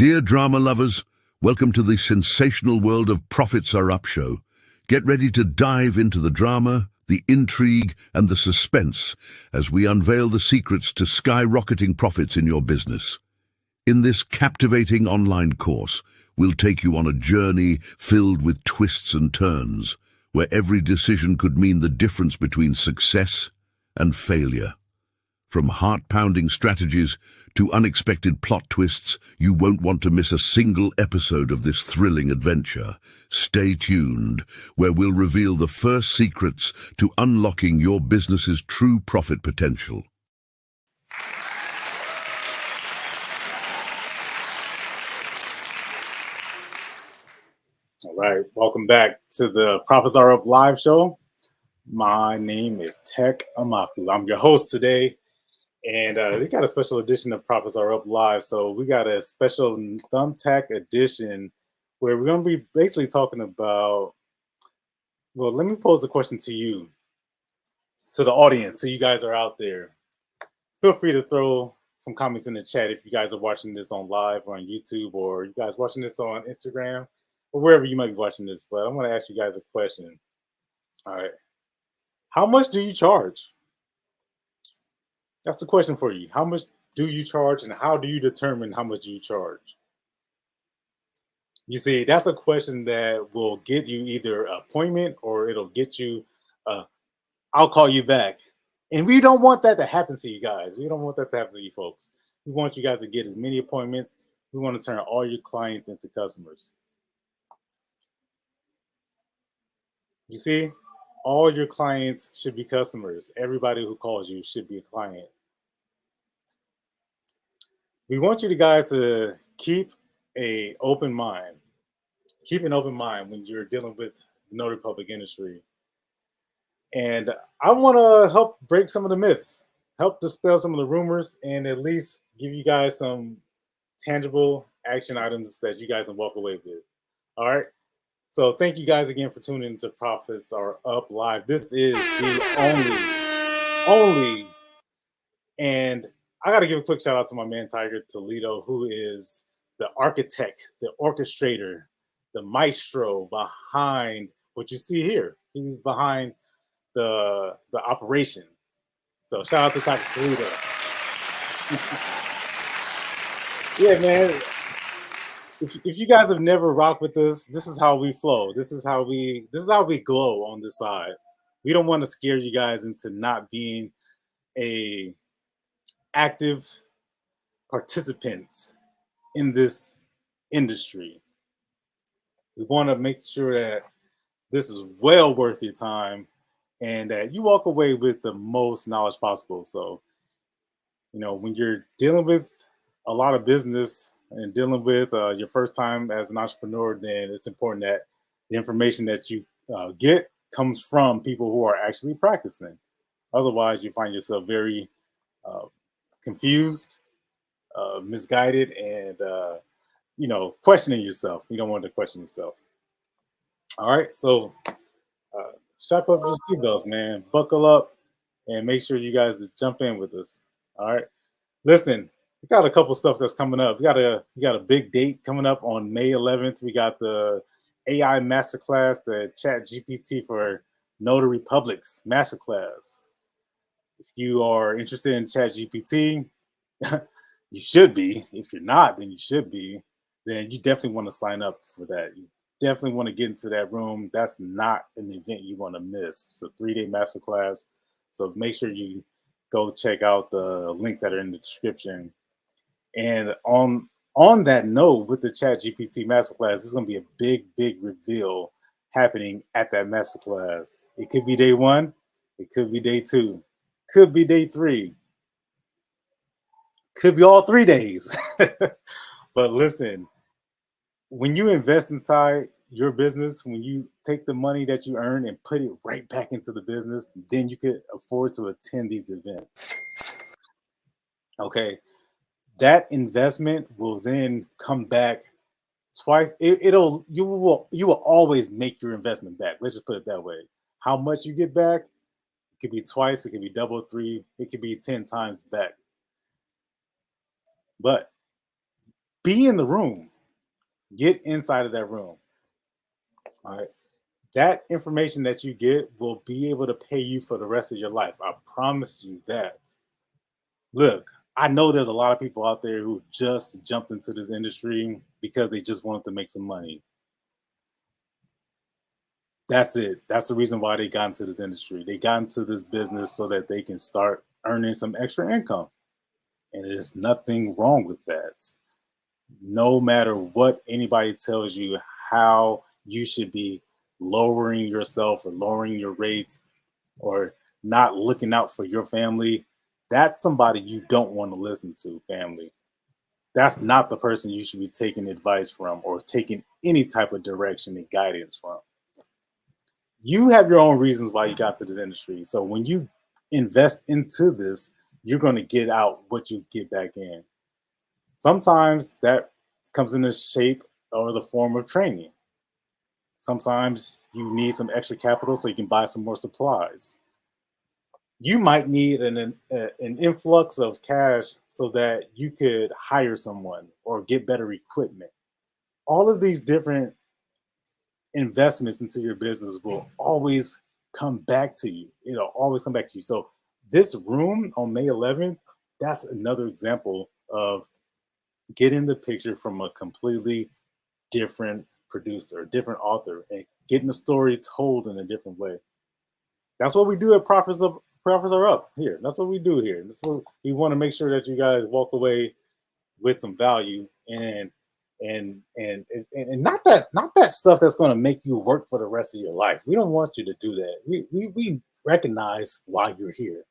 Dear drama lovers, welcome to the sensational world of Profits Are Up show. Get ready to dive into the drama, the intrigue, and the suspense as we unveil the secrets to skyrocketing profits in your business. In this captivating online course, we'll take you on a journey filled with twists and turns, where every decision could mean the difference between success and failure. From heart-pounding strategies to unexpected plot twists, you won't want to miss a single episode of this thrilling adventure. Stay tuned, where we'll reveal the first secrets to unlocking your business's true profit potential. All right, welcome back to the Profits Are Up live show. My name is TEKK AMAKU. I'm your host today. And we got a special edition of Profits Are Up Live. So we got a special thumbtack edition where we're going to be basically talking about, well, let me pose a question to you, to the audience, so you guys are out there. Feel free to throw some comments in the chat if you guys are watching this on live or on YouTube, or you guys watching this on Instagram, or wherever you might be watching this. But I'm going to ask you guys a question. All right. How much do you charge? That's the question for you. How much do you charge, and how do you determine how much you charge? You see, that's a question that will get you either an appointment or it'll get you, I'll call you back. And we don't want that to happen to you guys. We don't want that to happen to you folks. We want you guys to get as many appointments. We want to turn all your clients into customers. You see? All your clients should be customers. Everybody who calls you should be a client. We want you guys to keep an open mind. Keep an open mind when you're dealing with the notary public industry. And I want to help break some of the myths, help dispel some of the rumors, and at least give you guys some tangible action items that you guys can walk away with. All right. So thank you guys again for tuning into Profits Are Up Live. This is the only, and I got to give a quick shout out to my man, Tiger Toledo, who is the architect, the orchestrator, the maestro behind what you see here. He's behind the operation. So shout out to Tiger Toledo. Yeah, man. If you guys have never rocked with us, this is how we flow. This is how we glow on this side. We don't want to scare you guys into not being a active participant in this industry. We want to make sure that this is well worth your time and that you walk away with the most knowledge possible. So, you know, when you're dealing with a lot of business and dealing with your first time as an entrepreneur, then it's important that the information that you get comes from people who are actually practicing. Otherwise, you find yourself very confused, misguided, and you know, questioning yourself. You don't want to question yourself. All right, so strap up your seatbelts, man. Buckle up, and make sure you guys jump in with us. All right, listen. We got a couple stuff that's coming up. We got a big date coming up on May 11th. We got the AI Masterclass, the ChatGPT for Notary Publics Masterclass. If you are interested in ChatGPT, you should be. If you're not, then you should be. Then you definitely want to sign up for that. You definitely want to get into that room. That's not an event you want to miss. It's a 3-day masterclass. So make sure you go check out the links that are in the description. And on that note, with the ChatGPT Masterclass, there's going to be a big reveal happening at that Masterclass. It could be day 1. It could be day 2. Could be day 3. Could be all 3 days. But listen, when you invest inside your business, when you take the money that you earn and put it right back into the business, then you could afford to attend these events. Okay. That investment will then come back twice. You will always make your investment back. Let's just put it that way. How much you get back, it could be twice, it could be double, 3, it could be 10 times back. But be in the room. Get inside of that room. All right. That information that you get will be able to pay you for the rest of your life. I promise you that. Look, I know there's a lot of people out there who just jumped into this industry because they just wanted to make some money. That's it. That's the reason why they got into this industry. They got into this business so that they can start earning some extra income. And there's nothing wrong with that. No matter what anybody tells you how you should be lowering yourself or lowering your rates or not looking out for your family, that's somebody you don't want to listen to, family. That's not the person you should be taking advice from or taking any type of direction and guidance from. You have your own reasons why you got to this industry. So when you invest into this, you're going to get out what you get back in. Sometimes that comes in the shape or the form of training. Sometimes you need some extra capital so you can buy some more supplies. You might need an influx of cash so that you could hire someone or get better equipment. All of these different investments into your business will always come back to you. It'll always come back to you. So this room on May 11th, that's another example of getting the picture from a completely different producer, a different author, and getting the story told in a different way. That's what we do at Profits Are Up here. That's what we do here. That's what we want to make sure that you guys walk away with some value and not that stuff that's going to make you work for the rest of your life. We don't want you to do that. We recognize why you're here.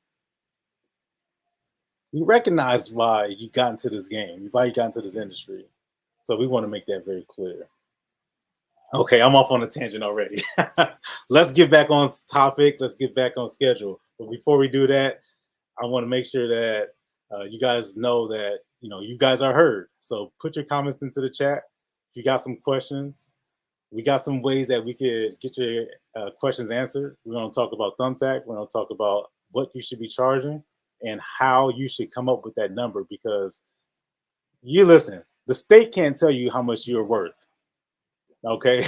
We recognize why you got into this game, why you got into this industry. So we want to make that very clear. Okay, I'm off on a tangent already. Let's get back on topic. Let's get back on schedule. But before we do that, I want to make sure that you guys know that you guys are heard. So put your comments into the chat. If you got some questions, we got some ways that we could get your questions answered. We're going to talk about Thumbtack. We're going to talk about what you should be charging and how you should come up with that number, because you listen, the state can't tell you how much you're worth. Okay,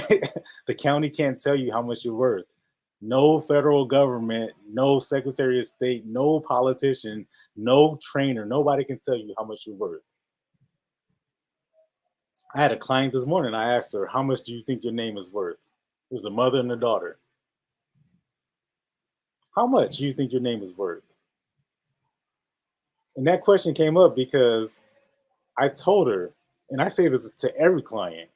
the county can't tell you how much you're worth. No federal government, no secretary of state, no politician, no trainer, nobody can tell you how much you're worth. I had a client this morning. I asked her, how much do you think your name is worth? It was a mother and a daughter. How much do you think your name is worth? And that question came up because I told her, and I say this to every client,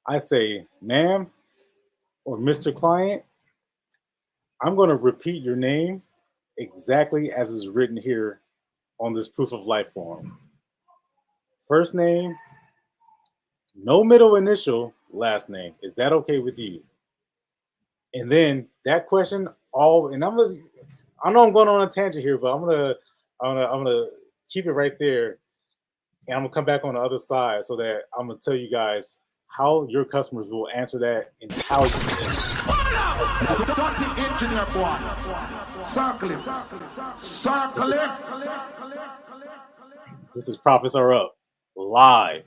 I say, ma'am or Mr. Client, I'm going to repeat your name exactly as is written here on this proof of life form. First name, no middle initial, last name. Is that okay with you? And then that question, and I know I'm going on a tangent here, but I'm gonna keep it right there, and I'm gonna come back on the other side so that I'm gonna tell you guys how your customers will answer that and how you engineer boy. Circle it. This is Profits Are Up live.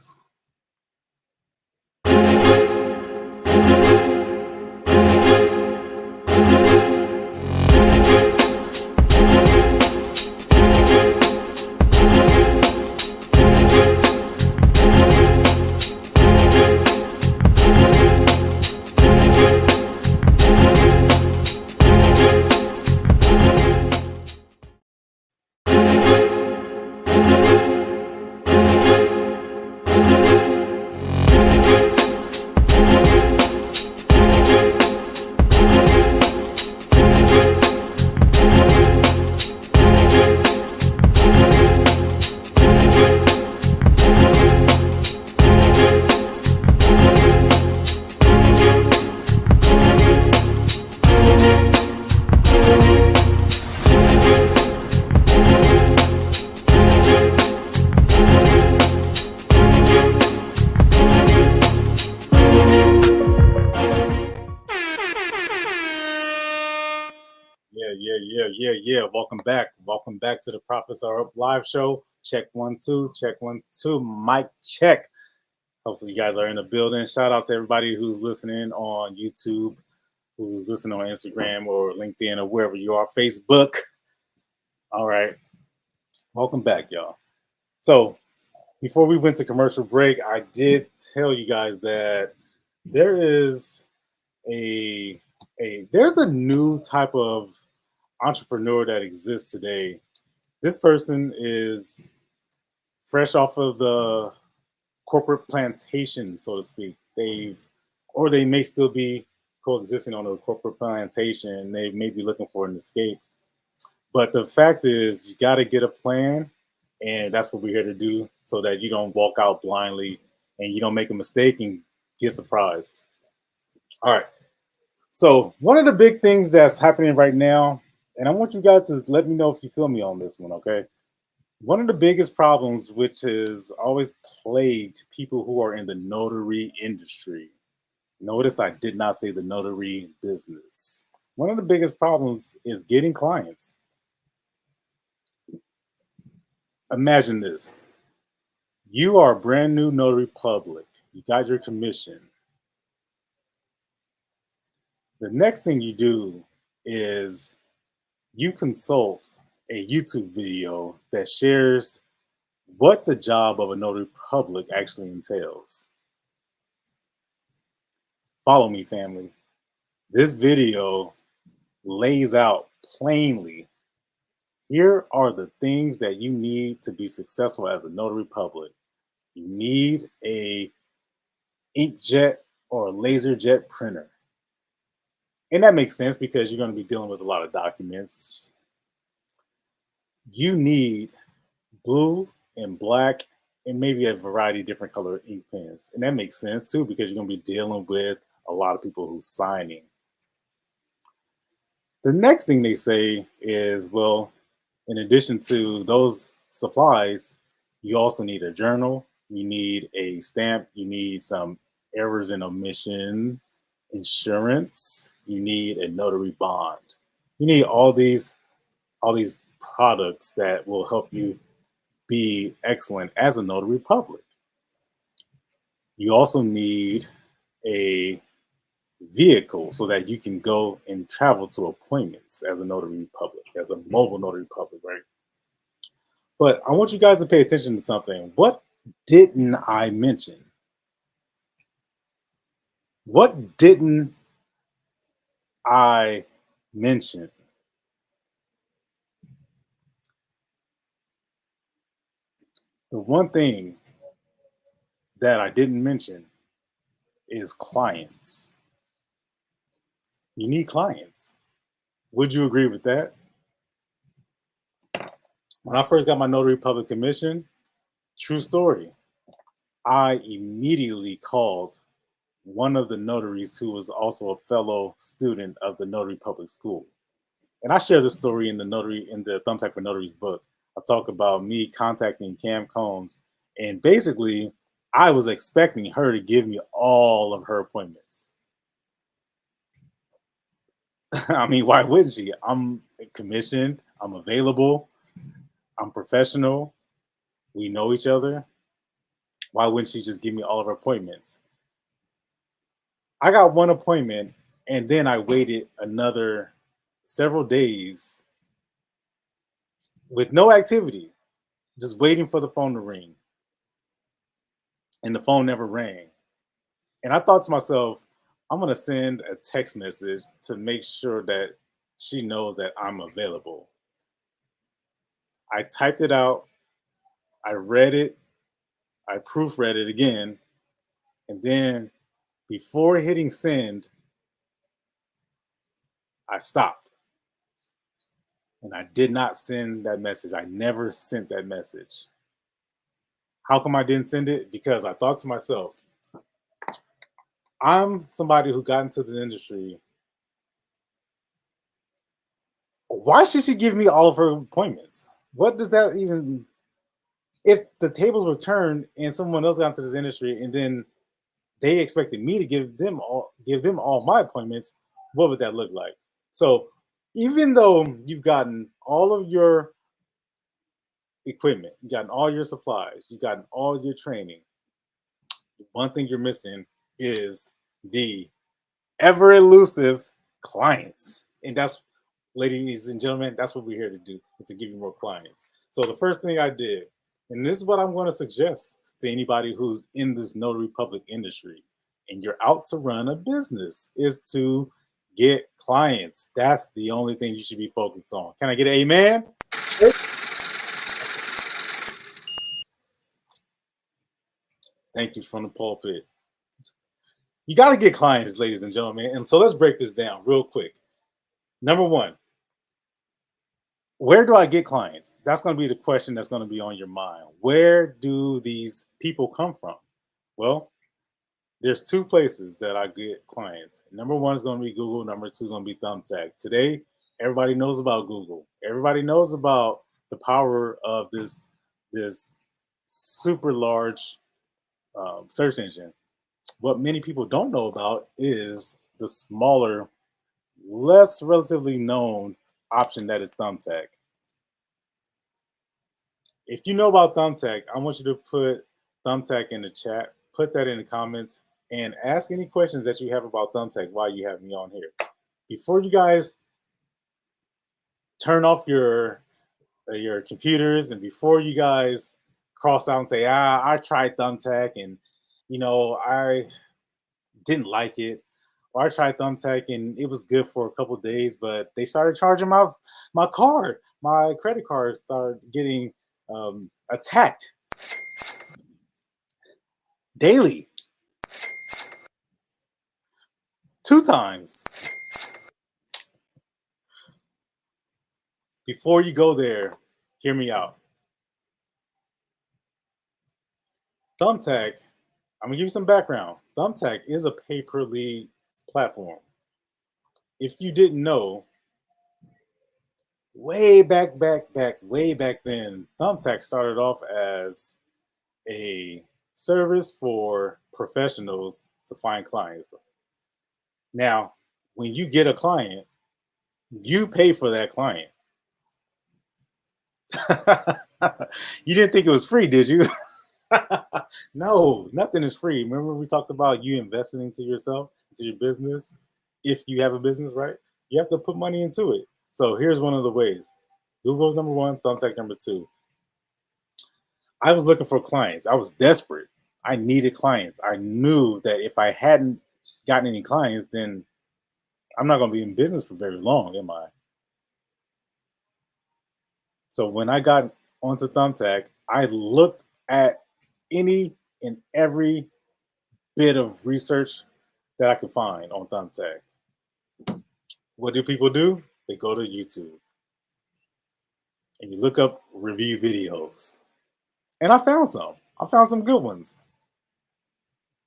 Yeah. Welcome back. Welcome back to the Profits Are Up live show. Check 1 2. Check 1 2. Mic check. Hopefully you guys are in the building. Shout out to everybody who's listening on YouTube, who's listening on Instagram or LinkedIn or wherever you are, Facebook. All right. Welcome back, y'all. So before we went to commercial break, I did tell you guys that there is there's a new type of entrepreneur that exists today. This person is fresh off of the corporate plantation, so to speak. They may still be coexisting on a corporate plantation. They may be looking for an escape. But the fact is, you got to get a plan, and that's what we're here to do, so that you don't walk out blindly and you don't make a mistake and get surprised. All right. So one of the big things that's happening right now, and I want you guys to let me know if you feel me on this one, okay? One of the biggest problems, which has always plagued people who are in the notary industry. Notice I did not say the notary business. One of the biggest problems is getting clients. Imagine this. You are a brand new notary public. You got your commission. The next thing you do is you consult a YouTube video that shares what the job of a notary public actually entails. Follow me, family. This video lays out plainly, here are the things that you need to be successful as a notary public. You need a inkjet or a laser jet printer. And that makes sense because you're going to be dealing with a lot of documents. You need blue and black and maybe a variety of different color ink pens. And that makes sense too, because you're going to be dealing with a lot of people who's signing. The next thing they say is, well, in addition to those supplies, you also need a journal, you need a stamp, you need some errors and omission insurance, you need a notary bond. You need all these products that will help you be excellent as a notary public. You also need a vehicle so that you can go and travel to appointments as a notary public, as a mobile notary public, right? But I want you guys to pay attention to something. What didn't I mention? What didn't I mention? The one thing that I didn't mention is clients. You need clients. Would you agree with that? When I first got my notary public commission, true story, I immediately called one of the notaries who was also a fellow student of the notary public school. And I share this story in the Thumbtack for Notaries book. I talk about me contacting Cam Combs, and basically I was expecting her to give me all of her appointments. I mean, why wouldn't she? I'm commissioned, I'm available, I'm professional, we know each other. Why wouldn't she just give me all of her appointments? I got one appointment, and then I waited another several days with no activity, just waiting for the phone to ring. And the phone never rang. And I thought to myself, I'm going to send a text message to make sure that she knows that I'm available. I typed it out, I read it, I proofread it again, and then before hitting send, I stopped. And I did not send that message. I never sent that message. How come I didn't send it? Because I thought to myself, I'm somebody who got into the industry. Why should she give me all of her appointments? What does that even, if the tables were turned and someone else got into this industry and then they expected me to give them all my appointments, what would that look like? So even though you've gotten all of your equipment, you've gotten all your supplies, you've gotten all your training. One thing you're missing is the ever elusive clients. And that's, ladies and gentlemen, that's what we're here to do, is to give you more clients. So the first thing I did, and this is what I'm going to suggest to anybody who's in this notary public industry and you're out to run a business, is to get clients. That's the only thing you should be focused on. Can I get an amen? Thank you from the pulpit. You got to get clients, ladies and gentlemen. And so let's break this down real quick. Number one, where do I get clients? That's going to be the question that's going to be on your mind. Where do these people come from? Well, there's two places that I get clients. Number one is going to be Google. Number two is going to be Thumbtack. Today, everybody knows about Google. Everybody knows about the power of this super large search engine. What many people don't know about is the smaller, less relatively known option that is Thumbtack. If you know about Thumbtack, I want you to put Thumbtack in the chat, put that in the comments, and ask any questions that you have about Thumbtack while you have me on here. Before you guys turn off your computers, and before you guys cross out and say, I tried Thumbtack and I didn't like it, or I tried Thumbtack and it was good for a couple of days, but they started charging my card. My credit card started getting attacked daily, 2 times. Before you go there, hear me out. Thumbtack, I'm gonna give you some background. Thumbtack is a pay-per-lead platform. If you didn't know, way back then, Thumbtack started off as a service for professionals to find clients. Now, when you get a client, you pay for that client. You didn't think it was free, did you? No, nothing is free. Remember we talked about you investing into yourself, into your business. If you have a business, right? You have to put money into it. So here's one of the ways. Google's number one, Thumbtack number two. I was looking for clients. I was desperate. I needed clients. I knew that if I hadn't gotten any clients, then I'm not going to be in business for very long, am I? So when I got onto Thumbtack, I looked at any and every bit of research that I could find on Thumbtack. What do people do? They go to YouTube and you look up review videos. And I found some. I found some good ones.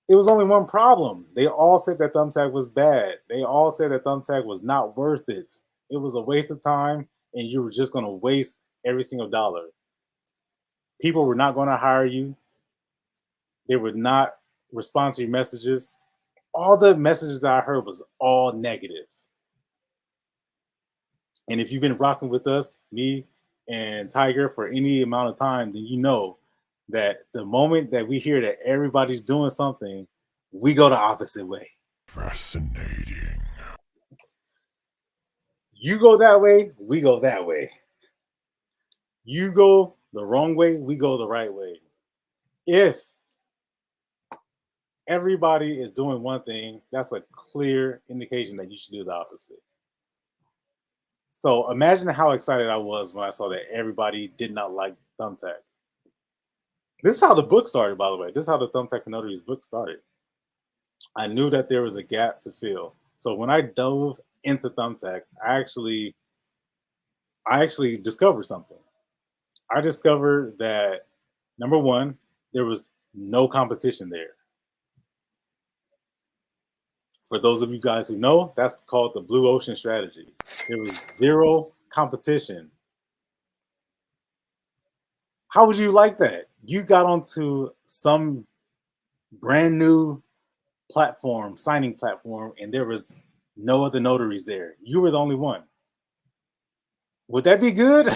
It was only one problem. They all said that Thumbtack was bad. They all said that Thumbtack was not worth it. It was a waste of time and you were just going to waste every single dollar. People were not going to hire you. They would not respond to your messages. All the messages that I heard was all negative. And if you've been rocking with us, me and Tiger, for any amount of time, then you know that the moment that we hear that everybody's doing something, we go the opposite way. Fascinating. You go that way, we go that way. You go the wrong way, we go the right way. If everybody is doing one thing, that's a clear indication that you should do the opposite. So imagine how excited I was when I saw that everybody did not like Thumbtack. This is how the book started, by the way. This is how the Thumbtack Notaries book started. I knew that there was a gap to fill. So when I dove into Thumbtack, I actually discovered something. I discovered that, number one, there was no competition there. For those of you guys who know, that's called the blue ocean strategy. There was zero competition. How would you like that? You got onto some brand new platform, signing platform, and there was no other notaries there. You were the only one. Would that be good?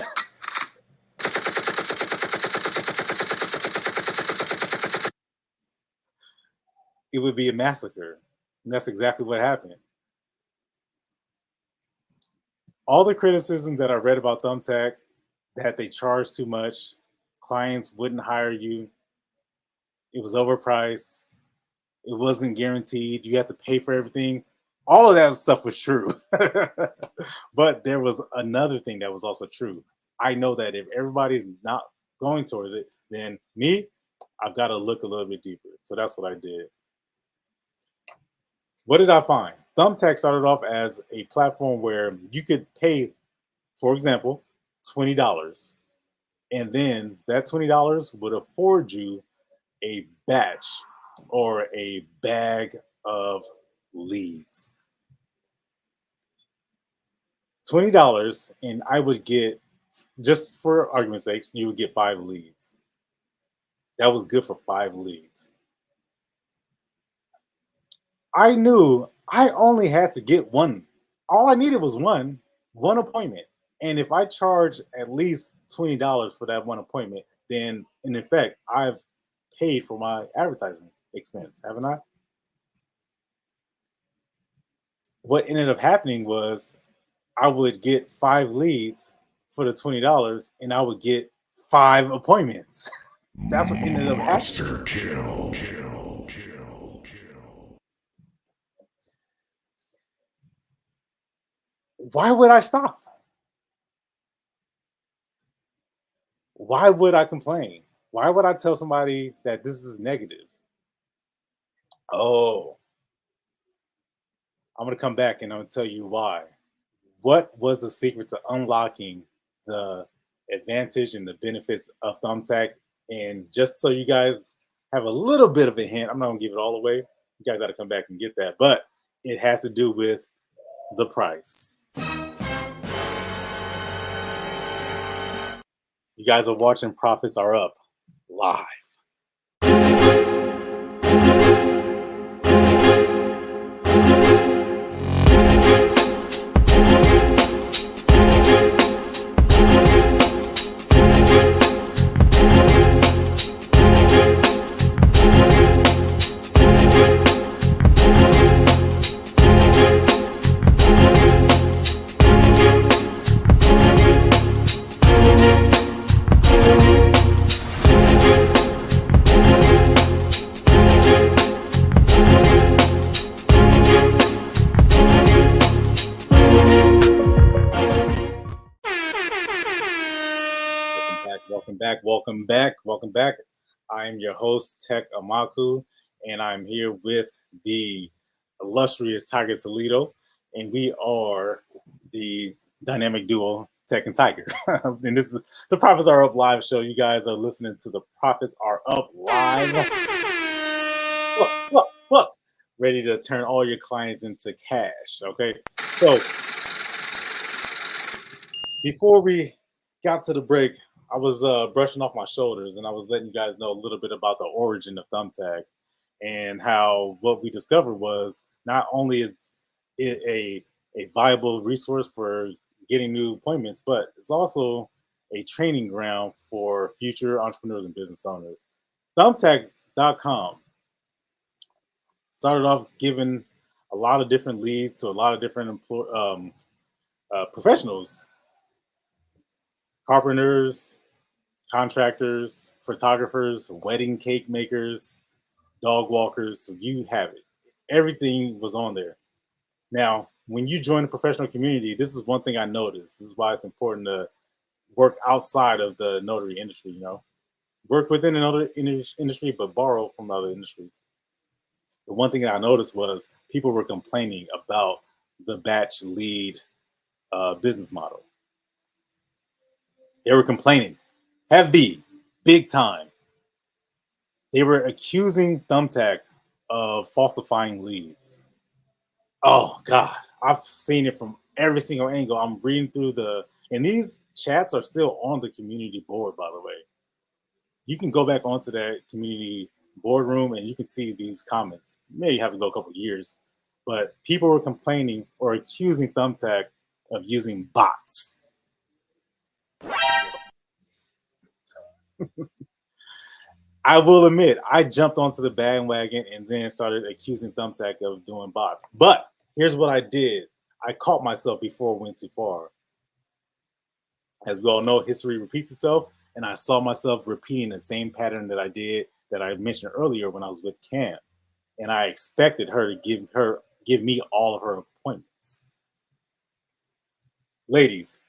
it would be a massacre. And that's exactly what happened. All the criticism that I read about Thumbtack, that they charge too much, clients wouldn't hire you, it was overpriced, it wasn't guaranteed, you had to pay for everything. All of that stuff was true. But there was another thing that was also true. I know that if everybody's not going towards it, then me, I've got to look a little bit deeper. So that's what I did. What did I find? Thumbtack started off as a platform where you could pay, for example, $20. And then that $20 would afford you a batch or a bag of leads. $20, and I would get, just for argument's sake, you would get 5 leads. That was good for 5 leads. I knew I only had to get one. All I needed was one appointment. And if I charge at least $20 for that one appointment, then in effect, I've paid for my advertising expense, haven't I? What ended up happening was I would get 5 leads for the $20 and I would get 5 appointments. That's what ended up happening. Why would I stop? Why would I complain? Why would I tell somebody that this is negative? Oh, I'm going to come back and I'm going to tell you why. What was the secret to unlocking the advantage and the benefits of Thumbtack? And just so you guys have a little bit of a hint, I'm not going to give it all away. You guys got to come back and get that. But it has to do with the price. You guys are watching Profits Are Up live. Welcome back. I am your host, TEKK AMAKU, and I'm here with the illustrious Tiger Toledo, and we are the dynamic duo, TEKK and Tiger. And this is the Profits Are Up live show. You guys are listening to the Profits Are Up live. Look. Ready to turn all your clients into cash, okay? So before we got to the break, I was brushing off my shoulders and I was letting you guys know a little bit about the origin of Thumbtack and how what we discovered was not only is it a viable resource for getting new appointments, but it's also a training ground for future entrepreneurs and business owners. Thumbtack.com started off giving a lot of different leads to a lot of different professionals, carpenters, contractors, photographers, wedding cake makers, dog walkers. So you have it. Everything was on there. Now, when you join the professional community, this is one thing I noticed. This is why it's important to work outside of the notary industry, you know. Work within another industry, but borrow from other industries. The one thing that I noticed was people were complaining about the batch lead business model. They were complaining heavy, big time. They were accusing Thumbtack of falsifying leads. Oh God, I've seen it from every single angle. I'm reading through and these chats are still on the community board, by the way. You can go back onto that community boardroom and you can see these comments. Maybe you have to go a couple of years, but people were complaining or accusing Thumbtack of using bots. I will admit, I jumped onto the bandwagon and then started accusing Thumbtack of doing bots. But here's what I did. I caught myself before it went too far. As we all know, history repeats itself, and I saw myself repeating the same pattern that I did that I mentioned earlier when I was with Cam. And I expected her to give me all of her appointments. Ladies,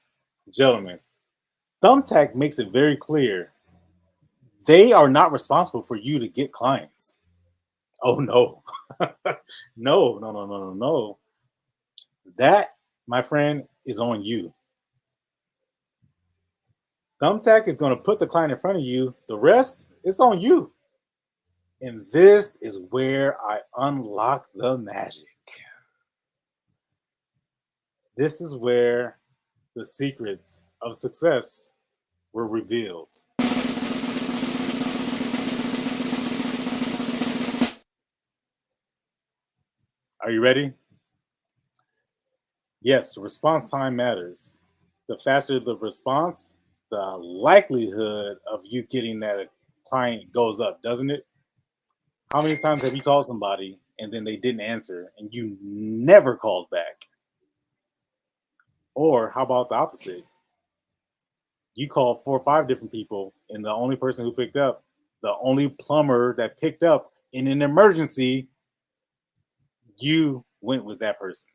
gentlemen, Thumbtack makes it very clear they are not responsible for you to get clients. Oh no. No. That, my friend, is on you. Thumbtack is going to put the client in front of you. The rest, it's on you. And this is where I unlock the magic. This is where the secrets of success were revealed. Are you ready? Yes, response time matters. The faster the response, the likelihood of you getting that client goes up, doesn't it? How many times have you called somebody and then they didn't answer and you never called back? Or how about the opposite? You called 4 or 5 different people and the only person who picked up, the only plumber that picked up in an emergency, you went with that person.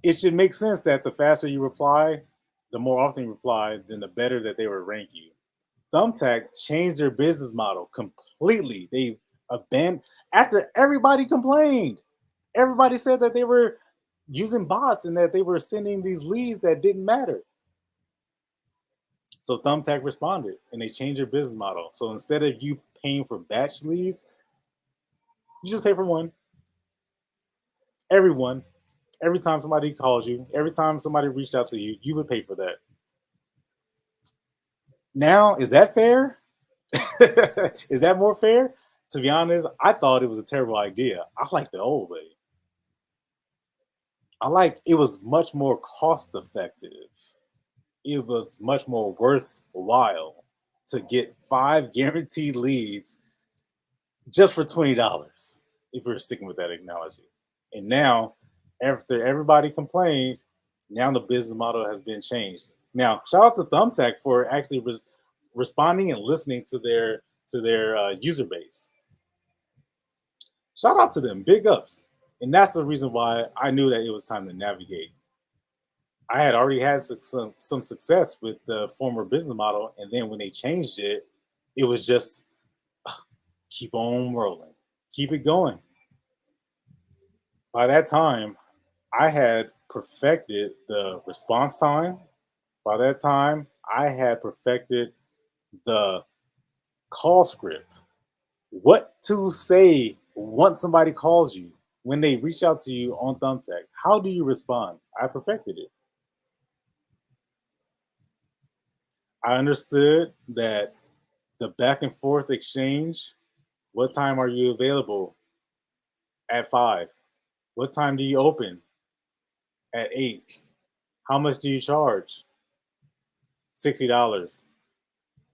It should make sense that the faster you reply, the more often you reply, then the better that they will rank you. Thumbtack changed their business model completely. They abandoned after everybody complained. Everybody said that they were using bots and that they were sending these leads that didn't matter. So Thumbtack responded and they changed their business model. So instead of you paying for batch leads, you just pay for one. Everyone. Every time somebody calls you, every time somebody reached out to you, you would pay for that. Now, is that fair? Is that more fair? To be honest, I thought it was a terrible idea. I like the old way. It was much more cost effective. It was much more worthwhile to get 5 guaranteed leads just for $20, if we're sticking with that analogy. And now, after everybody complained, now the business model has been changed. Now, shout out to Thumbtack for actually responding and listening to their user base. Shout out to them, big ups. And that's the reason why I knew that it was time to navigate. I had already had some success with the former business model, and then when they changed it, it was just keep on rolling, keep it going. By that time, I had perfected the response time. By that time, I had perfected the call script. What to say once somebody calls you, when they reach out to you on Thumbtack. How do you respond? I perfected it. I understood that the back and forth exchange, what time are you available? At 5. What time do you open? At 8. How much do you charge? $60.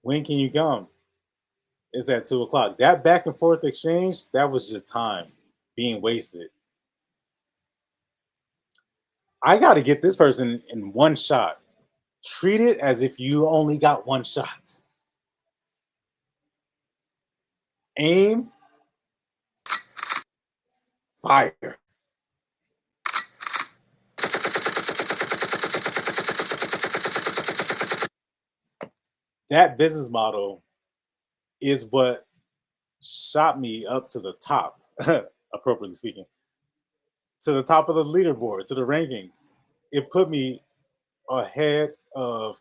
When can you come? It's at 2 o'clock. That back and forth exchange, that was just time being wasted. I got to get this person in one shot. Treat it as if you only got one shot. Aim, fire. That business model is what shot me up to the top, appropriately speaking, to the top of the leaderboard, to the rankings. It put me ahead of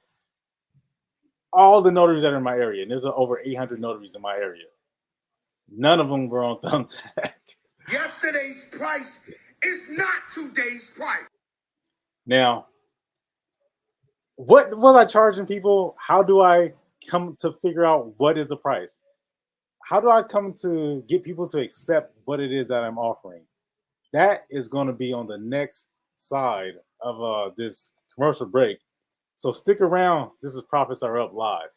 all the notaries that are in my area. And there's over 800 notaries in my area. None of them were on Thumbtack. Yesterday's price is not today's price. Now, what was I charging people? How do I come to figure out what is the price? How do I come to get people to accept what it is that I'm offering? That is going to be on the next side of this commercial break. So stick around. This is Profits Are Up Live.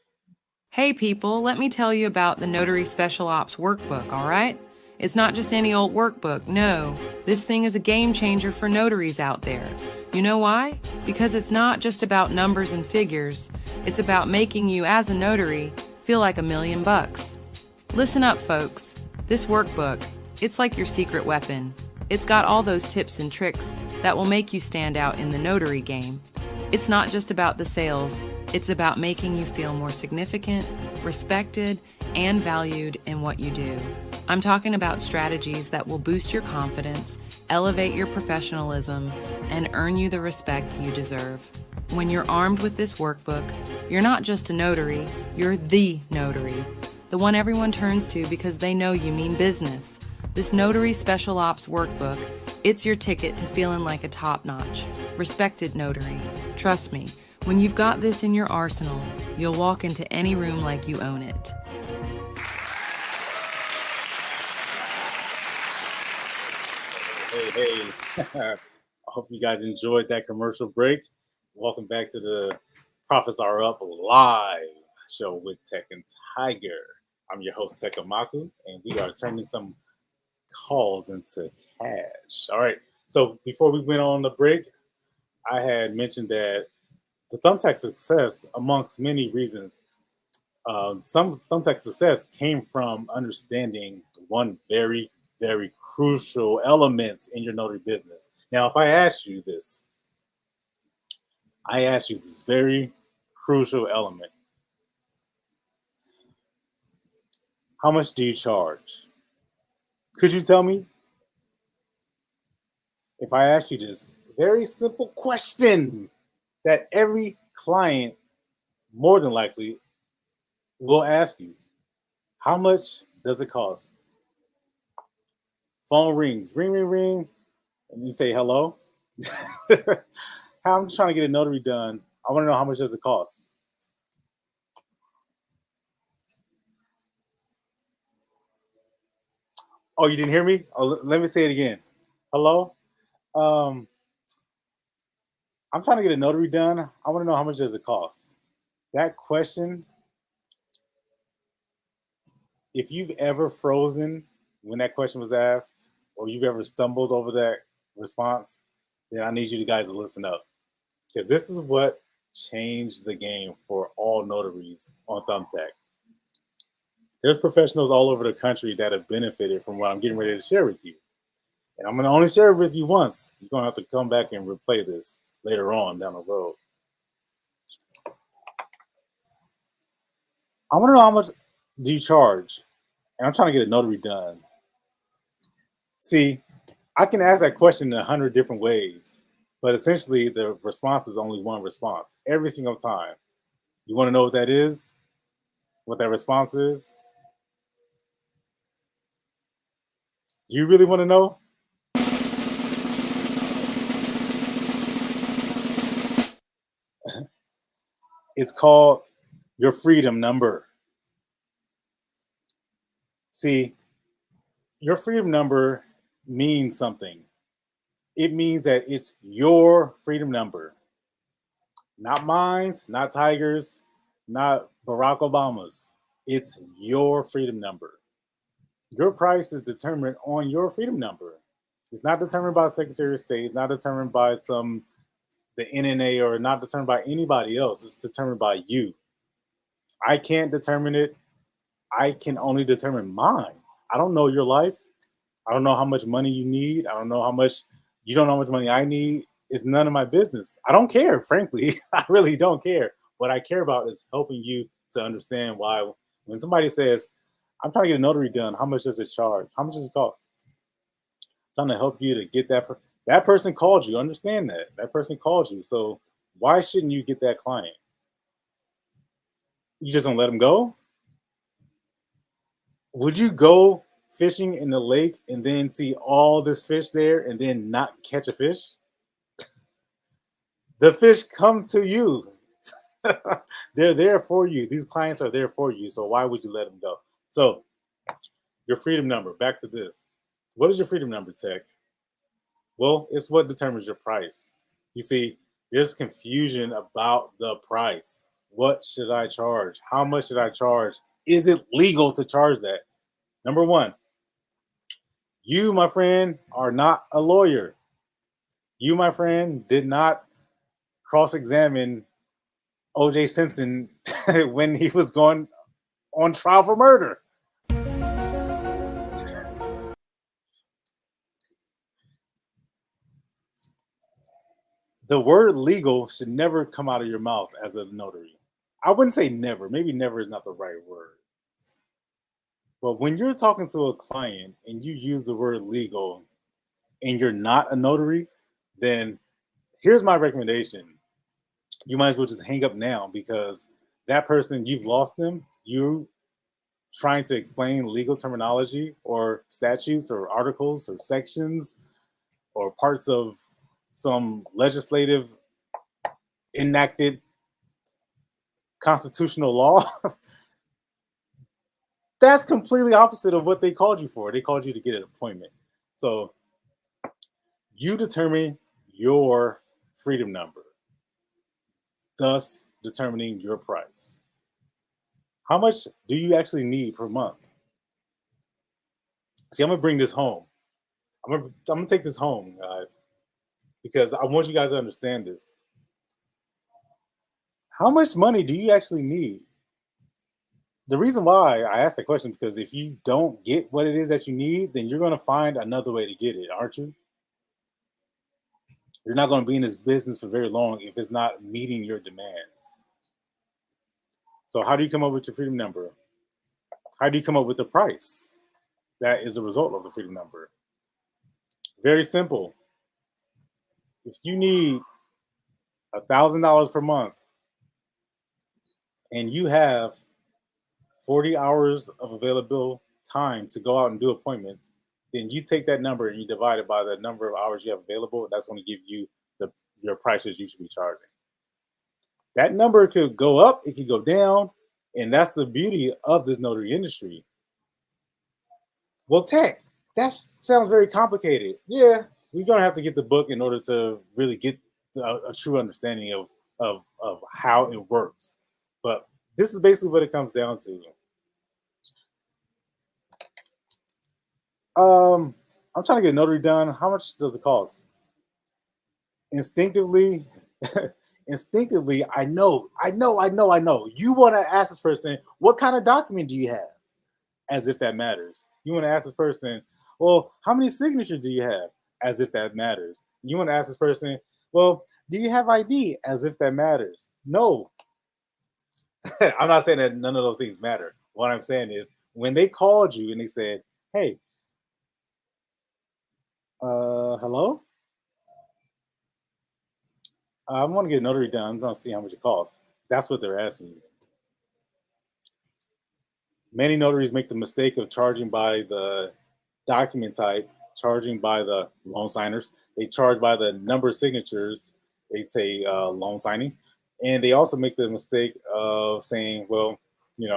Hey people, let me tell you about the Notary Special Ops Workbook, all right? It's not just any old workbook, no. This thing is a game changer for notaries out there. You know why? Because it's not just about numbers and figures. It's about making you, as a notary, feel like $1,000,000. Listen up, folks. This workbook, it's like your secret weapon. It's got all those tips and tricks that will make you stand out in the notary game. It's not just about the sales. It's about making you feel more significant, respected, and valued in what you do. I'm talking about strategies that will boost your confidence, elevate your professionalism, and earn you the respect you deserve. When you're armed with this workbook, you're not just a notary, you're the notary, the one everyone turns to because they know you mean business. This Notary Special Ops Workbook, it's your ticket to feeling like a top-notch, respected notary. Trust me, when you've got this in your arsenal, you'll walk into any room like you own it. Hey. I hope you guys enjoyed that commercial break. Welcome back to the Profits Are Up live show with TEKK and Tiger. I'm your host, TEKK AMAKU, and we are turning some calls into cash. All right. So before we went on the break, I had mentioned that the Thumbtack success, amongst many reasons, some Thumbtack success came from understanding one very, very crucial element in your notary business. Now, if I ask you this very crucial element, how much do you charge? Could you tell me? If I ask you this very simple question that every client more than likely will ask you, how much does it cost? Phone rings, ring, ring, ring, and you say hello. I'm just trying to get a notary done. I want to know how much does it cost. Oh, you didn't hear me? Oh, let me say it again. Hello. I'm trying to get a notary done. I want to know how much does it cost. That question, if you've ever frozen when that question was asked, or you've ever stumbled over that response, then I need you guys to listen up, because this is what changed the game for all notaries on Thumbtack. There's professionals all over the country that have benefited from what I'm getting ready to share with you. And I'm going to only share it with you once. You're going to have to come back and replay this later on down the road. I want to know how much do you charge? And I'm trying to get a notary done. See, I can ask that question in 100 different ways, but essentially the response is only one response every single time. You want to know what that is? What that response is? Do you really want to know? It's called your freedom number. See, your freedom number means something. It means that it's your freedom number. Not mine's, not Tiger's, not Barack Obama's. It's your freedom number. Your price is determined on your freedom number. It's not determined by Secretary of State. It's not determined by the NNA, or not determined by anybody else. It's determined by you. I can't determine it. I can only determine mine. I don't know your life. I don't know how much money you need. I don't know how much, you don't know how much money I need. It's none of my business. I don't care, frankly. I really don't care. What I care about is helping you to understand why when somebody says, I'm trying to get a notary done, how much does it charge? How much does it cost? I'm trying to help you to get that person called you. Understand that. That person called you. So why shouldn't you get that client? You just don't let them go? Would you go fishing in the lake and then see all this fish there and then not catch a fish? The fish come to you. They're there for you. These clients are there for you. So why would you let them go? So your freedom number, back to this. What is your freedom number, TEKK? Well, it's what determines your price. You see, there's confusion about the price. What should I charge? How much should I charge? Is it legal to charge that? Number one, you, my friend, are not a lawyer. You, my friend, did not cross-examine O.J. Simpson when he was going on trial for murder. The word legal should never come out of your mouth as a notary. I wouldn't say never. Maybe never is not the right word. But when you're talking to a client and you use the word legal and you're not a notary, then here's my recommendation. You might as well just hang up now, because that person, you've lost them. You trying to explain legal terminology or statutes or articles or sections or parts of some legislative enacted constitutional law. That's completely opposite of what they called you for. They called you to get an appointment. So you determine your freedom number, thus determining your price. How much do you actually need per month? See, I'm gonna bring this home. I'm gonna take this home, guys, because I want you guys to understand this. How much money do you actually need? The reason why I asked that question is because if you don't get what it is that you need, then you're gonna find another way to get it, aren't you? You're not gonna be in this business for very long if it's not meeting your demands. So how do you come up with your freedom number? How do you come up with the price that is a result of the freedom number? Very simple. If you need $1,000 per month and you have 40 hours of available time to go out and do appointments, then you take that number and you divide it by the number of hours you have available. That's going to give you your prices you should be charging. That number could go up, it could go down, and that's the beauty of this notary industry. Well, TEKK, that sounds very complicated. Yeah, we're going to have to get the book in order to really get a true understanding of how it works. But this is basically what it comes down to. I'm trying to get a notary done. How much does it cost? Instinctively, I know. You want to ask this person, what kind of document do you have? As if that matters. You want to ask this person, well, how many signatures do you have? As if that matters. You want to ask this person, well, do you have ID? As if that matters. No. I'm not saying that none of those things matter. What I'm saying is, when they called you and they said, hey, hello? I want to get a notary done. I'm going to see how much it costs. That's what they're asking you. Many notaries make the mistake of charging by the document type, charging by the loan signers. They charge by the number of signatures. They say loan signing. And they also make the mistake of saying, well, you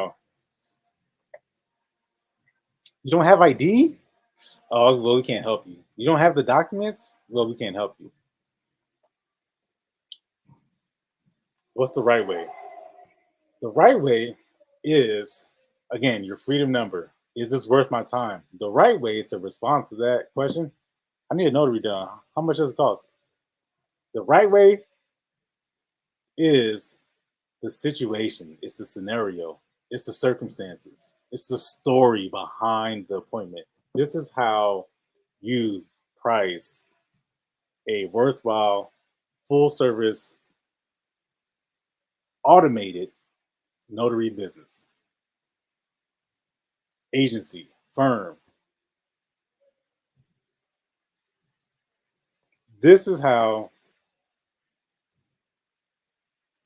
don't have ID? Oh, well, we can't help you. You don't have the documents? Well, we can't help you. What's the right way? The right way is, again, your freedom number. Is this worth my time? The right way is to respond to that question. I need a notary done. How much does it cost? The right way is the situation, it's the scenario, it's the circumstances, it's the story behind the appointment. This is how you price a worthwhile, full service, automated notary business, agency, firm. This is how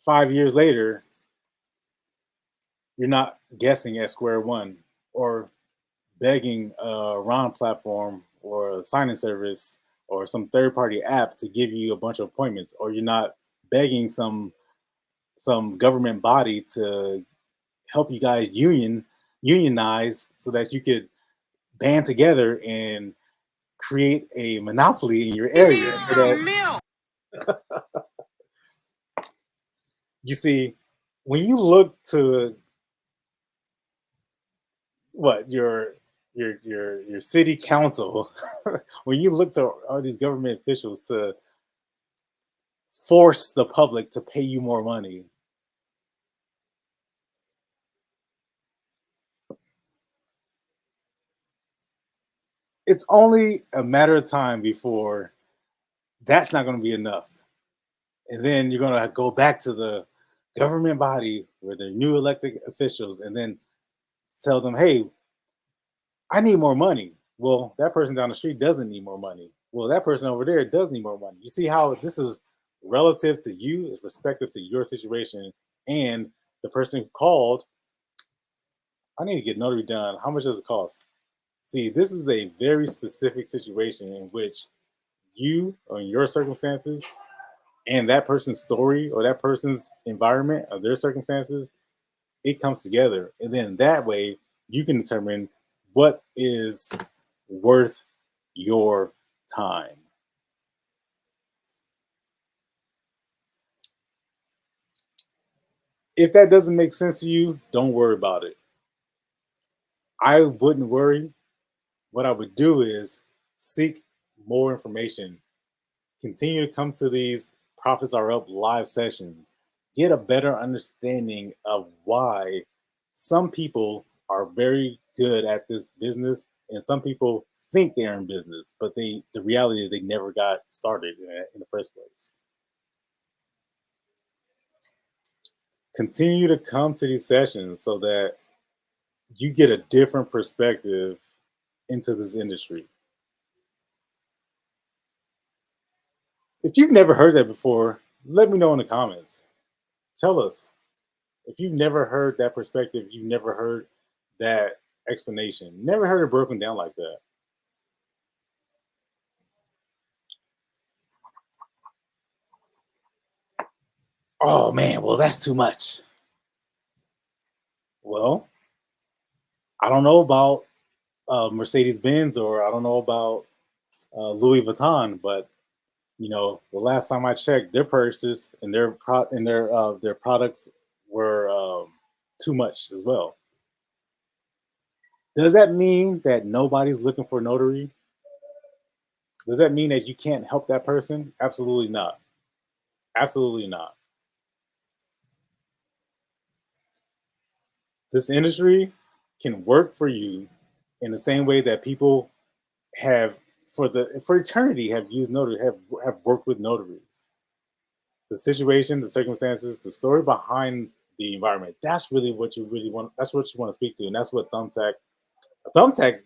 5 years later, you're not guessing at square one or begging a RON platform or a signing service or some third-party app to give you a bunch of appointments, or you're not begging some government body to help you guys unionize so that you could band together and create a monopoly in your area. So that you see, when you look to what your city council, when you look to all these government officials to force the public to pay you more money, it's only a matter of time before that's not going to be enough. And then you're going to go back to the government body where they're new elected officials and then tell them, hey, I need more money. Well, that person down the street doesn't need more money. Well, that person over there does need more money. You see how this is relative to you, is respective to your situation, and the person who called, I need to get notary done. How much does it cost? See, this is a very specific situation in which you or your circumstances and that person's story or that person's environment or their circumstances, it comes together. And then that way you can determine what is worth your time. If that doesn't make sense to you, don't worry about it. I wouldn't worry. What I would do is seek more information. Continue to come to these Profits Are Up live sessions. Get a better understanding of why some people are very good at this business and some people think they're in business, but the reality is they never got started in the first place. Continue to come to these sessions so that you get a different perspective into this industry. If you've never heard that before, let me know in the comments. Tell us. If you've never heard that perspective, you've never heard that explanation, never heard it broken down like that. Oh man, well, that's too much. Well, I don't know about Mercedes-Benz or I don't know about Louis Vuitton, but you know, the last time I checked, their purses and their products were too much as well. Does that mean that nobody's looking for a notary? Does that mean that you can't help that person? Absolutely not. Absolutely not. This industry can work for you in the same way that people have for eternity have used notary, have worked with notaries. The situation, the circumstances, the story behind the environment, that's really what you really want. That's what you want to speak to. And that's what Thumbtack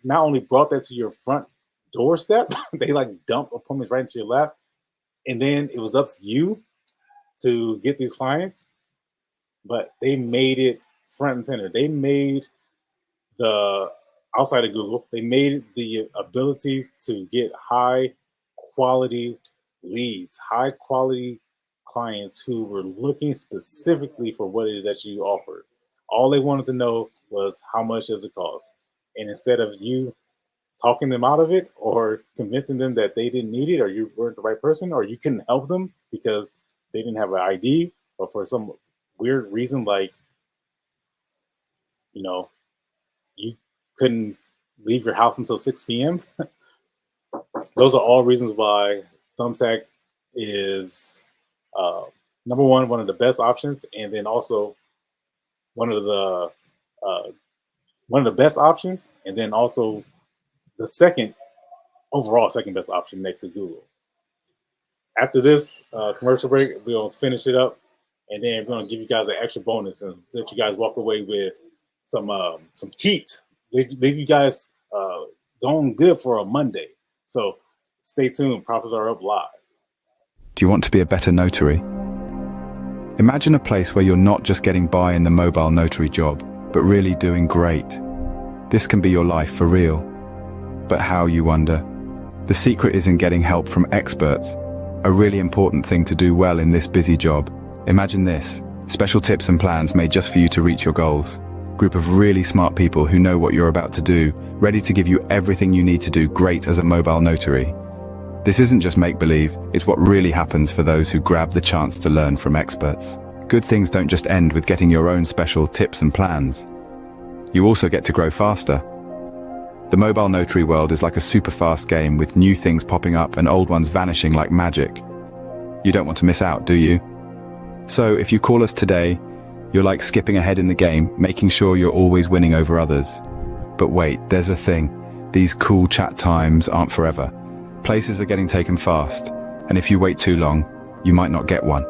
not only brought that to your front doorstep, they like dump appointments right into your lap. And then it was up to you to get these clients, but they made it front and center. They made the outside of Google, they made the ability to get high quality leads, high quality clients who were looking specifically for what it is that you offered. All they wanted to know was how much does it cost? And instead of you talking them out of it or convincing them that they didn't need it or you weren't the right person or you couldn't help them because they didn't have an ID or for some weird reason, like, you know, you couldn't leave your house until 6 p.m. Those are all reasons why Thumbtack is number one of the best options, and then also one of the best options, and then also the overall second best option next to Google. After this commercial break, we're gonna finish it up, and then we're gonna give you guys an extra bonus and let you guys walk away with some heat. Leave you guys going good for a Monday. So stay tuned. Profits Are Up live. Do you want to be a better notary? Imagine a place where you're not just getting by in the mobile notary job, but really doing great. This can be your life for real. But how, you wonder? The secret is in getting help from experts. A really important thing to do well in this busy job. Imagine this: special tips and plans made just for you to reach your goals. Group of really smart people who know what you're about to do, ready to give you everything you need to do great as a mobile notary. This isn't just make-believe, it's what really happens for those who grab the chance to learn from experts. good things don't just end with getting your own special tips and plans. You also get to grow faster. The mobile notary world is like a super fast game with new things popping up and old ones vanishing like magic. You don't want to miss out, do you? So if you call us today, you're like skipping ahead in the game, making sure you're always winning over others. But wait, there's a thing. These cool chat times aren't forever. Places are getting taken fast, and if you wait too long, you might not get one.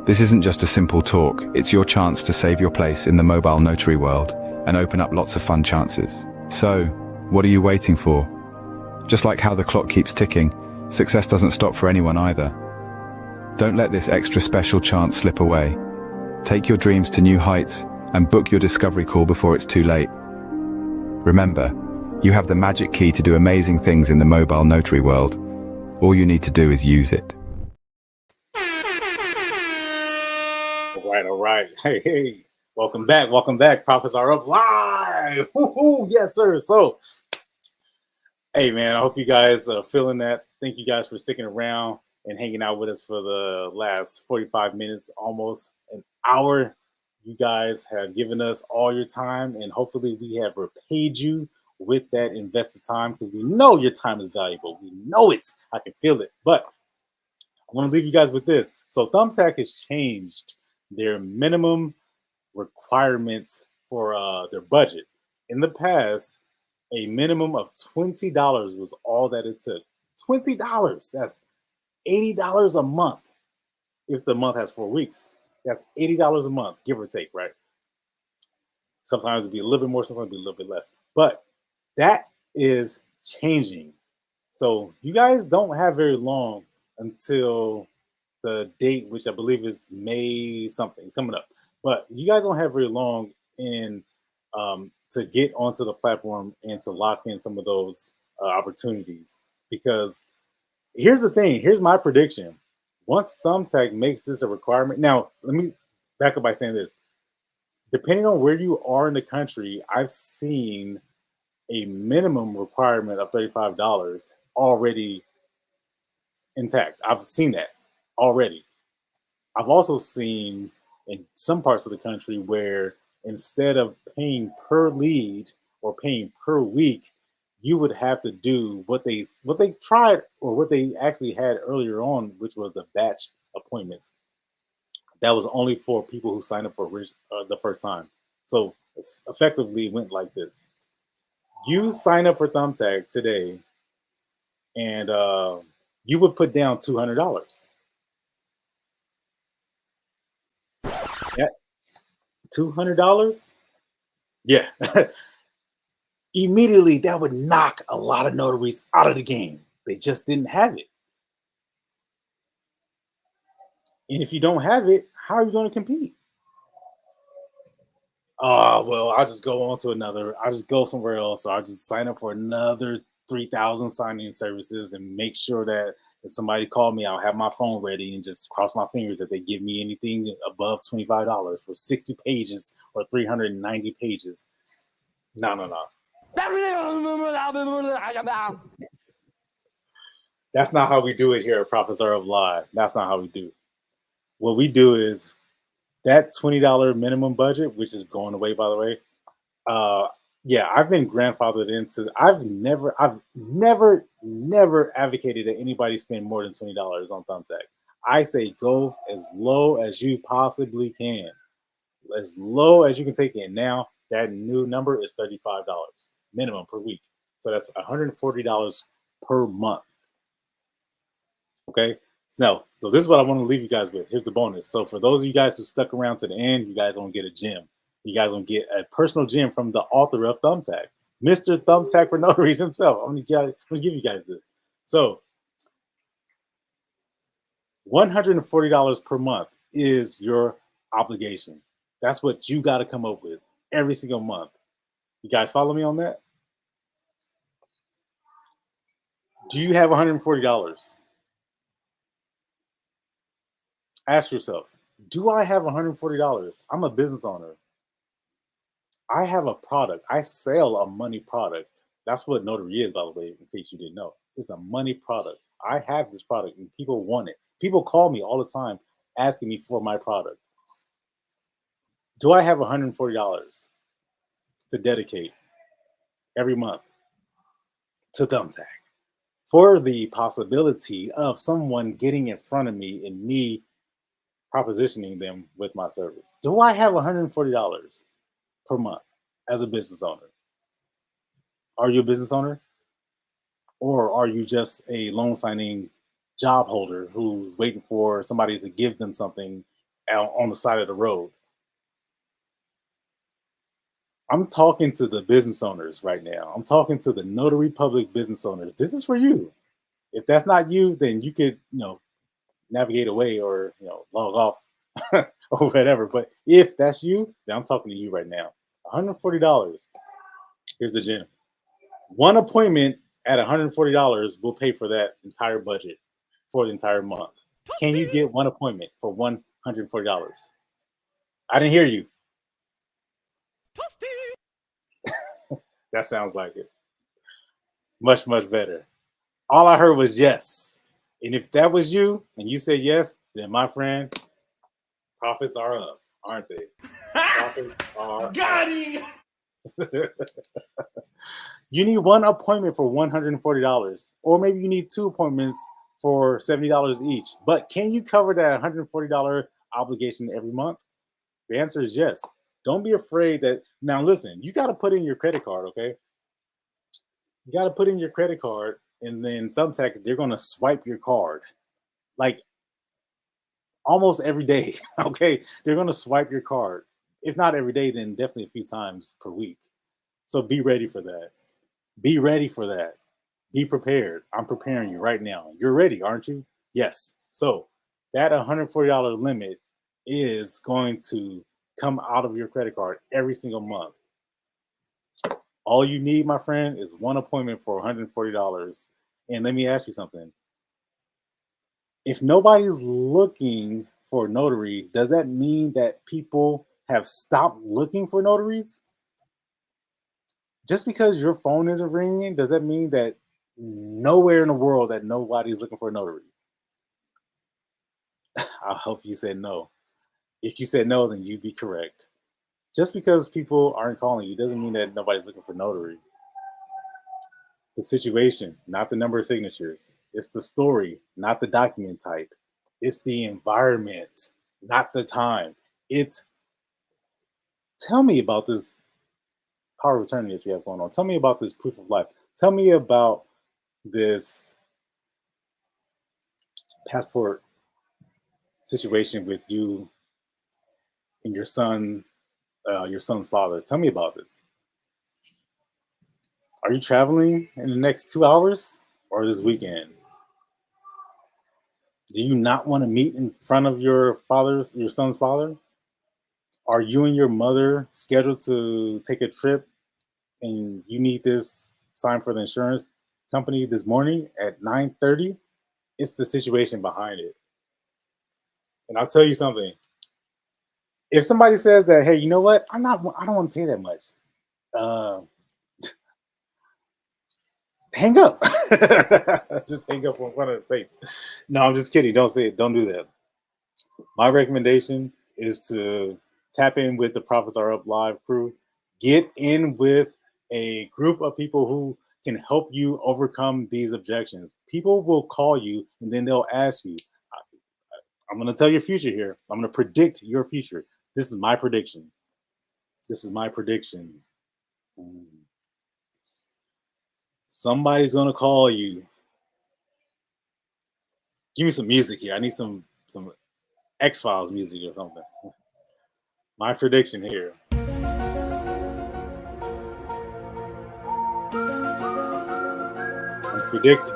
This isn't just a simple talk, it's your chance to save your place in the mobile notary world and open up lots of fun chances. So, what are you waiting for? Just like how the clock keeps ticking, success doesn't stop for anyone either. Don't let this extra special chance slip away. Take your dreams to new heights and book your discovery call before it's too late. Remember, you have the magic key to do amazing things in the mobile notary world. All you need to do is use it. All right. Hey. Welcome back. Profits are up live. Woo-hoo. Yes, sir. So, hey, man, I hope you guys are feeling that. Thank you guys for sticking around and hanging out with us for the last 45 minutes, almost an hour. You guys have given us all your time, and hopefully we have repaid you with that invested time, because we know your time is valuable. We know it. I can feel it. But I want to leave you guys with this. So Thumbtack has changed their minimum requirements for their budget. In the past, a minimum of $20 was all that it took. $20. That's $80 a month. If the month has 4 weeks, that's $80 a month, give or take, right? Sometimes it'd be a little bit more, sometimes it'd be a little bit less. But that is changing. So you guys don't have very long until the date, which I believe is May something. It's coming up. But you guys don't have very long in to get onto the platform and to lock in some of those opportunities. Because here's the thing. Here's my prediction. Once Thumbtack makes this a requirement. Now, let me back up by saying this. Depending on where you are in the country, I've seen a minimum requirement of $35 already intact. I've seen that already. I've also seen in some parts of the country where instead of paying per lead or paying per week, you would have to do what they tried, or what they actually had earlier on, which was the batch appointments. That was only for people who signed up for the first time. So it's effectively went like this. You sign up for Thumbtack today, and you would put down $200. Yeah, $200. Yeah. Immediately, that would knock a lot of notaries out of the game. They just didn't have it. And if you don't have it, how are you going to compete? Oh, well, I'll just go on to I'll just go somewhere else. Or I'll just sign up for another 3,000 signing services and make sure that if somebody called me, I'll have my phone ready and just cross my fingers that they give me anything above $25 for 60 pages or 390 pages. No. That's not how we do it here at Profits Are Up Live. That's not how we do it. What we do is that $20 minimum budget, which is going away, by the way. Yeah, I've been grandfathered into. I've never advocated that anybody spend more than $20 on Thumbtack. I say go as low as you possibly can, as low as you can take it. Now that new number is $35 minimum per week, so that's $140 per month. Okay. So this is what I want to leave you guys with. Here's the bonus. So for those of you guys who stuck around to the end, you guys gonna get a gem. You guys gonna get a personal gem from the author of Thumbtack, Mr. Thumbtack for Notaries himself. I'm gonna give you guys this. So $140 per month is your obligation. That's what you got to come up with every single month. You guys follow me on that? Do you have $140? Ask yourself, do I have $140? I'm a business owner. I have a product. I sell a money product. That's what Notary is, by the way, in case you didn't know. It's a money product. I have this product and people want it. People call me all the time asking me for my product. Do I have $140 to dedicate every month to Thumbtack for the possibility of someone getting in front of me and me propositioning them with my service? Do I have $140 per month as a business owner? Are you a business owner? Or are you just a loan signing job holder who's waiting for somebody to give them something out on the side of the road? I'm talking to the business owners right now. I'm talking to the notary public business owners. This is for you. If that's not you, then you could, navigate away or, log off or whatever. But if that's you, then I'm talking to you right now. $140. Here's the gem. One appointment at $140 will pay for that entire budget for the entire month. Can you get one appointment for $140? I didn't hear you. That sounds like it. Much, much better. All I heard was yes. And if that was you and you said yes, then my friend, profits are up, aren't they? Profits are Got him! You need one appointment for $140, or maybe you need two appointments for $70 each. But can you cover that $140 obligation every month? The answer is yes. Don't be afraid that. Now, listen, you got to put in your credit card, okay? You got to put in your credit card, and then Thumbtack, they're going to swipe your card like almost every day, okay? They're going to swipe your card. If not every day, then definitely a few times per week. So be ready for that. Be ready for that. Be prepared. I'm preparing you right now. You're ready, aren't you? Yes. So that $140 limit is going to come out of your credit card every single month. All you need, my friend, is one appointment for $140. And let me ask you something. If nobody's looking for a notary, does that mean that people have stopped looking for notaries? Just because your phone isn't ringing, does that mean that nowhere in the world that nobody's looking for a notary? I hope you said no. If you said no, then you'd be correct. Just because people aren't calling you doesn't mean that nobody's looking for notary. The situation, not the number of signatures. It's the story, not the document type. It's the environment, not the time. It's, tell me about this power of attorney that you have going on. Tell me about this proof of life. Tell me about this passport situation with you and your son, your son's father. Tell me about this. Are you traveling in the next 2 hours or this weekend? Do you not want to meet in front of your son's father? Are you and your mother scheduled to take a trip and you need this signed for the insurance company this morning at 9:30? It's the situation behind it. And I'll tell you something. If somebody says that, hey, you know what? I don't want to pay that much. Hang up. Just hang up in front of the face. No, I'm just kidding. Don't say it. Don't do that. My recommendation is to tap in with the Profits Are Up Live crew. Get in with a group of people who can help you overcome these objections. People will call you and then they'll ask you, I'm going to tell your future here. I'm going to predict your future. This is my prediction. This is my prediction. Somebody's going to call you. Give me some music here. I need some X-Files music or something. My prediction here. I'm predicting.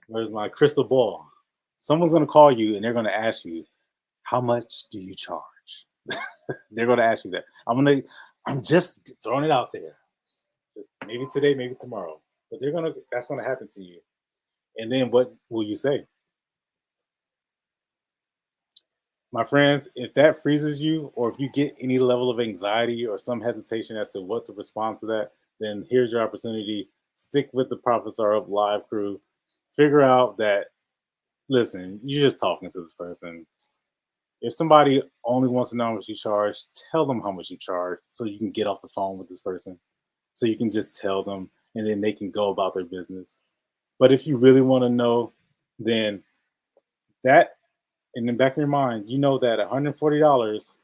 Where's my crystal ball? Someone's going to call you and they're going to ask you, how much do you charge? They're going to ask you that. I'm just throwing it out there. Just maybe today, maybe tomorrow. But that's going to happen to you. And then what will you say? My friends, if that freezes you, or if you get any level of anxiety or some hesitation as to what to respond to that, then here's your opportunity. Stick with the Profits Are Up Live crew. Figure out that listen, you're just talking to this person. If somebody only wants to know how much you charge, tell them how much you charge so you can get off the phone with this person. So you can just tell them and then they can go about their business. But if you really want to know, then that in the back of your mind, you know that $140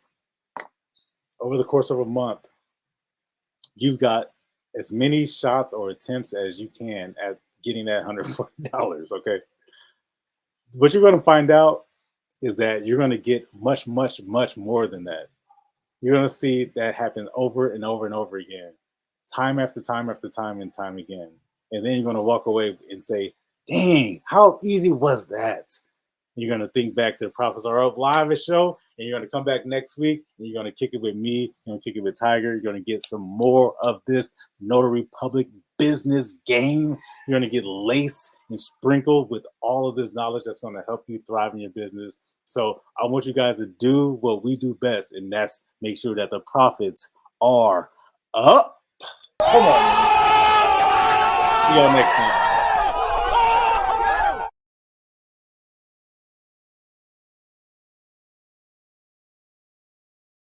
over the course of a month, you've got as many shots or attempts as you can at getting that $140, okay? What you're going to find out is that you're going to get much, much, much more than that. You're going to see that happen over and over and over again, time after time after time and time again. And then you're going to walk away and say, dang, how easy was that? You're going to think back to the Profits Are Up live show, and you're going to come back next week, and you're going to kick it with me, you're going to kick it with Tiger, you're going to get some more of this notary public business game. You're going to get laced and sprinkled with all of this knowledge that's going to help you thrive in your business. So I want you guys to do what we do best, and that's make sure that the profits are up. Come on. See y'all next time.